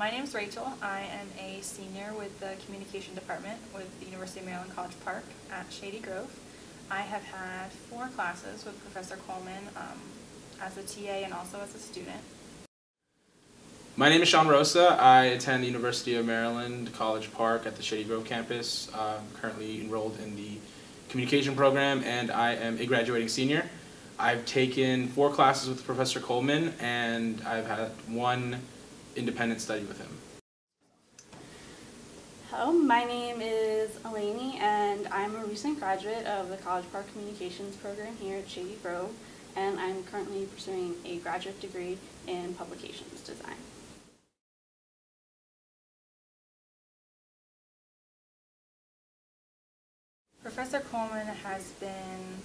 My name is Rachel. I am a senior with the Communication Department with the University of Maryland College Park at Shady Grove. I have had 4 classes with Professor Coleman as a TA and also as a student. My name is Sean Rosa. I attend the University of Maryland College Park at the Shady Grove campus. I'm currently enrolled in the communication program and I am a graduating senior. I've taken 4 classes with Professor Coleman and I've had 1 independent study with him. Hello, my name is Eleni and I'm a recent graduate of the College Park Communications program here at Shady Grove, and I'm currently pursuing a graduate degree in publications design. Professor Coleman has been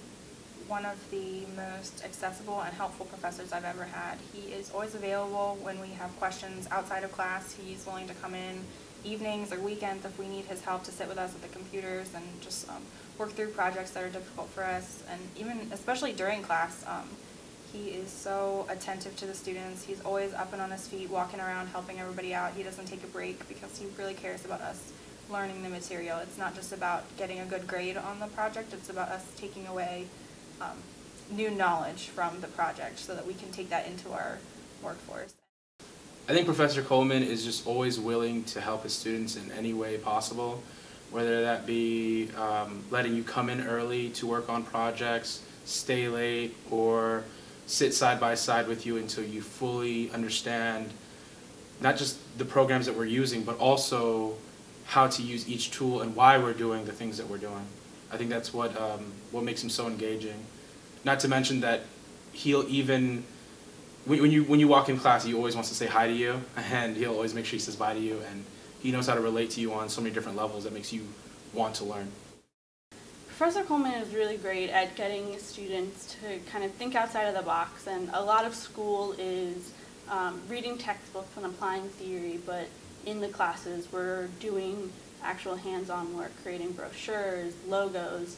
one of the most accessible and helpful professors I've ever had. He is always available when we have questions outside of class. He's willing to come in evenings or weekends if we need his help to sit with us at the computers and just work through projects that are difficult for us. And even, especially during class, he is so attentive to the students. He's always up and on his feet, walking around, helping everybody out. He doesn't take a break because he really cares about us learning the material. It's not just about getting a good grade on the project, it's about us taking away new knowledge from the project so that we can take that into our workforce. I think Professor Coleman is just always willing to help his students in any way possible, whether that be letting you come in early to work on projects, stay late, or sit side by side with you until you fully understand not just the programs that we're using, but also how to use each tool and why we're doing the things that we're doing. I think that's what makes him so engaging. Not to mention that he'll even, when you walk in class, he always wants to say hi to you, and he'll always make sure he says bye to you, and he knows how to relate to you on so many different levels that makes you want to learn. Professor Coleman is really great at getting students to kind of think outside of the box, and a lot of school is reading textbooks and applying theory, but in the classes we're doing actual hands-on work, creating brochures, logos,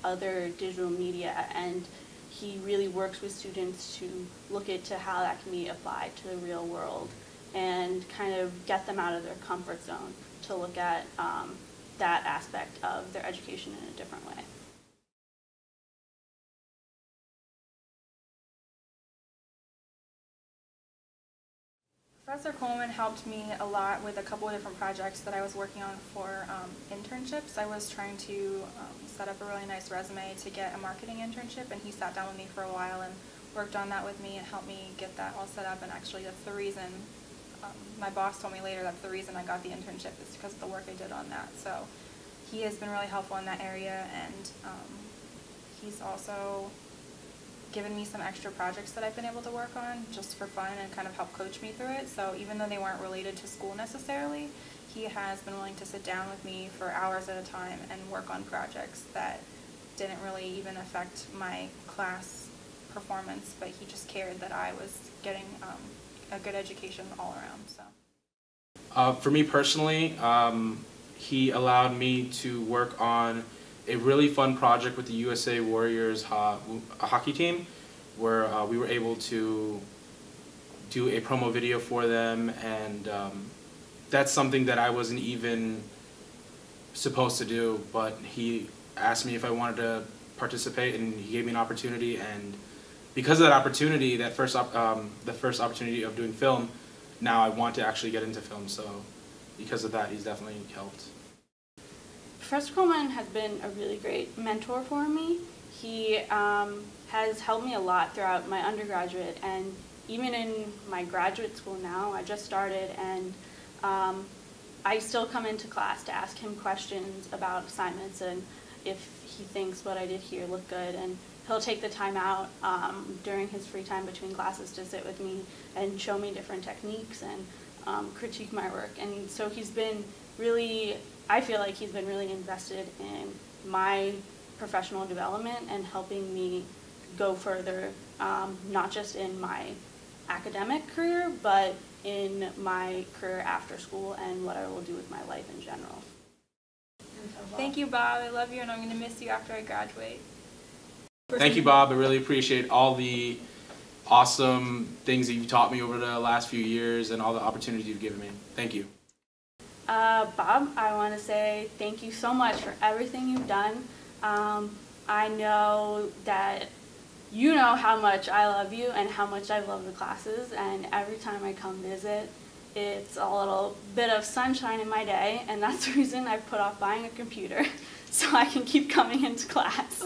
other digital media, and he really works with students to look into how that can be applied to the real world and kind of get them out of their comfort zone to look at that aspect of their education in a different way. Professor Coleman helped me a lot with a couple of different projects that I was working on for internships. I was trying to set up a really nice resume to get a marketing internship, and he sat down with me for a while and worked on that with me and helped me get that all set up. And actually that's the reason, my boss told me later, that's the reason I got the internship, is because of the work I did on that. So he has been really helpful in that area, and he's also given me some extra projects that I've been able to work on just for fun and kind of help coach me through it. So even though they weren't related to school necessarily, he has been willing to sit down with me for hours at a time and work on projects that didn't really even affect my class performance, but he just cared that I was getting a good education all around. So. For me personally, he allowed me to work on a really fun project with the USA Warriors hockey team, where we were able to do a promo video for them, and that's something that I wasn't even supposed to do, but he asked me if I wanted to participate, and he gave me an opportunity, and because of that opportunity, the first opportunity of doing film, now I want to actually get into film, so because of that, he's definitely helped. Professor Coleman has been a really great mentor for me. He has helped me a lot throughout my undergraduate, and even in my graduate school now, I just started, and I still come into class to ask him questions about assignments and if he thinks what I did here looked good, and he'll take the time out during his free time between classes to sit with me and show me different techniques and critique my work. And so he's been really, I feel like he's been really invested in my professional development and helping me go further, not just in my academic career, but in my career after school and what I will do with my life in general. Thank you, Bob. I love you, and I'm going to miss you after I graduate. Thank you, Bob. I really appreciate all the awesome things that you've taught me over the last few years and all the opportunities you've given me. Thank you. Bob, I want to say thank you so much for everything you've done. I know that you know how much I love you and how much I love the classes, and every time I come visit, it's a little bit of sunshine in my day, and that's the reason I've put off buying a computer, so I can keep coming into class.